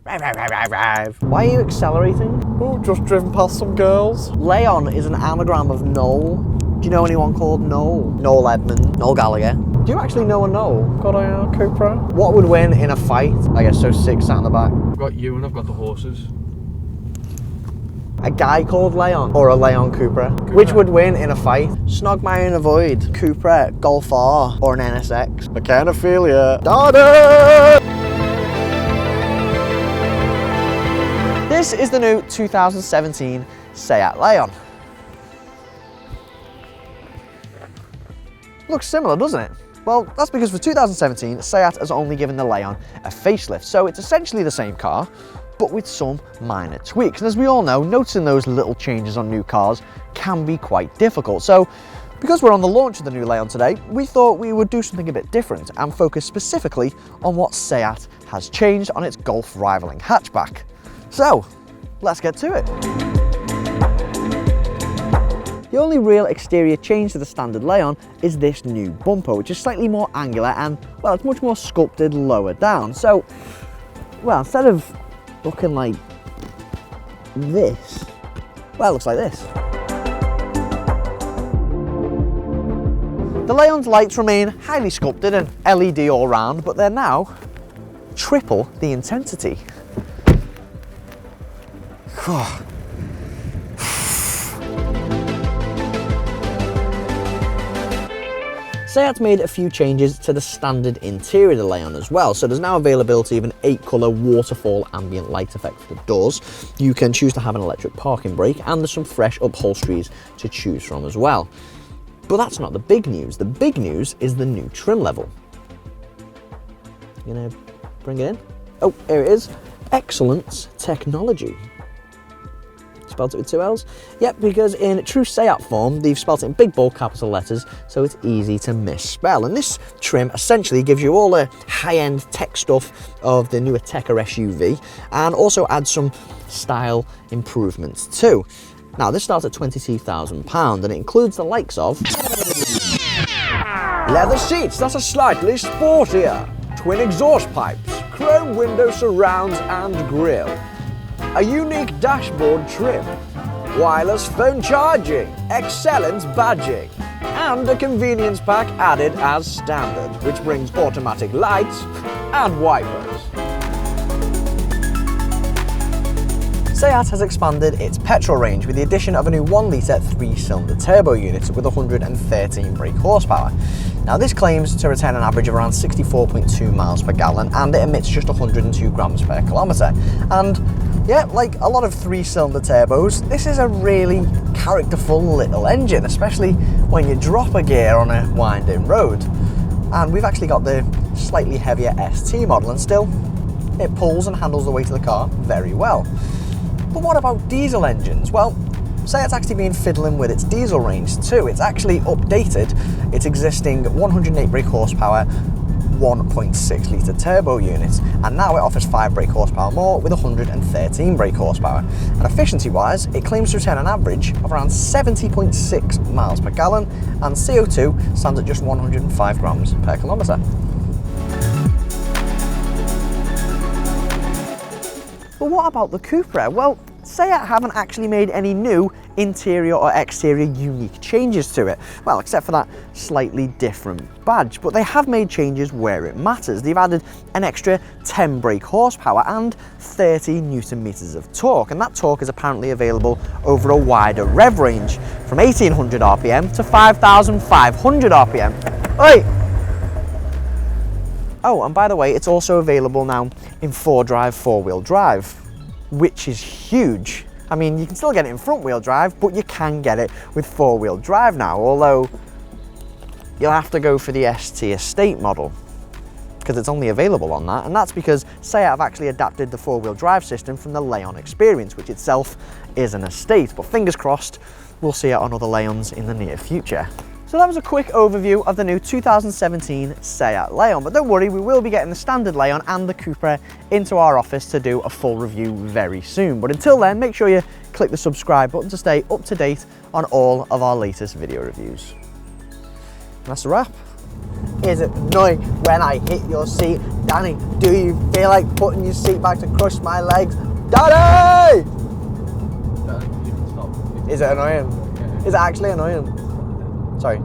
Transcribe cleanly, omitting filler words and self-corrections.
Why are you accelerating? Oh, just driven past some girls. Leon is an anagram of Noel. Do you know anyone called Noel? Noel Edmond, Noel Gallagher. Do you actually know a Noel? Got a Cupra. What would win in a fight? I guess so 6 sat in the back. I've got you and I've got the horses. A guy called Leon or a Leon Cupra? Which would win in a fight? Snogmeyer in a Void, Cupra, Golf R or an NSX? Mecanophilia. Dada! This is the new 2017 Seat Leon. Looks similar, doesn't it? Well, that's because for 2017, Seat has only given the Leon a facelift, so it's essentially the same car, but with some minor tweaks. And as we all know, noticing those little changes on new cars can be quite difficult. So, because we're on the launch of the new Leon today, we thought we would do something a bit different and focus specifically on what Seat has changed on its Golf rivaling hatchback. So, let's get to it. The only real exterior change to the standard Leon is this new bumper, which is slightly more angular and, well, it's much more sculpted lower down. So, well, instead of looking like this, well, it looks like this. The Leon's lights remain highly sculpted and LED all round, but they're now triple the intensity. Seat's made a few changes to the standard interior of the Leon as well. So there's now availability of an 8-colour waterfall ambient light effect for the doors. You can choose to have an electric parking brake, and there's some fresh upholsteries to choose from as well. But that's not the big news. The big news is the new trim level. You gonna bring it in? Oh, here it is. Excellence Technology. Spelled it with 2 L's? Yep, because in true Seat form, they've spelled it in big bold capital letters, so it's easy to misspell. And this trim essentially gives you all the high-end tech stuff of the newer Tecker SUV, and also adds some style improvements too. Now, this starts at £22,000, and it includes the likes of leather seats, that's a slightly sportier, twin exhaust pipes, chrome window surrounds and grille, a unique dashboard trim, wireless phone charging, excellent badging, and a convenience pack added as standard, which brings automatic lights and wipers. Seat has expanded its petrol range with the addition of a new 1-litre 3-cylinder turbo unit with 113 brake horsepower. Now, this claims to return an average of around 64.2 miles per gallon, and it emits just 102 grams per kilometre. And yeah, like a lot of 3-cylinder turbos, this is a really characterful little engine, especially when you drop a gear on a winding road. And we've actually got the slightly heavier ST model, and still, it pulls and handles the weight of the car very well. But what about diesel engines? Well, Seat's actually been fiddling with its diesel range too. It's actually updated its existing 108 brake horsepower 1.6 litre turbo unit, and now it offers 5 brake horsepower more with 113 brake horsepower. And efficiency-wise, it claims to return an average of around 70.6 miles per gallon, and CO2 stands at just 105 grams per kilometre. But what about the Cupra? Well, Seat haven't actually made any new interior or exterior unique changes to it. Well, except for that slightly different badge, but they have made changes where it matters. They've added an extra 10 brake horsepower and 30 Newton meters of torque, and that torque is apparently available over a wider rev range from 1800 RPM to 5500 RPM. Oi! Oh, and by the way, it's also available now in 4-drive, 4-wheel drive, which is huge. I mean, you can still get it in front-wheel drive, but you can get it with 4-wheel drive now, although you'll have to go for the ST Estate model, because it's only available on that, and that's because Seat have actually adapted the 4-wheel drive system from the Leon Experience, which itself is an Estate, but fingers crossed, we'll see it on other Leons in the near future. So that was a quick overview of the new 2017 Seat Leon, but don't worry, we will be getting the standard Leon and the Cupra into our office to do a full review very soon. But until then, make sure you click the subscribe button to stay up to date on all of our latest video reviews. And that's a wrap. Is it annoying when I hit your seat? Danny, do you feel like putting your seat back to crush my legs? Danny! You can stop. Is it annoying? Is it actually annoying? Sorry.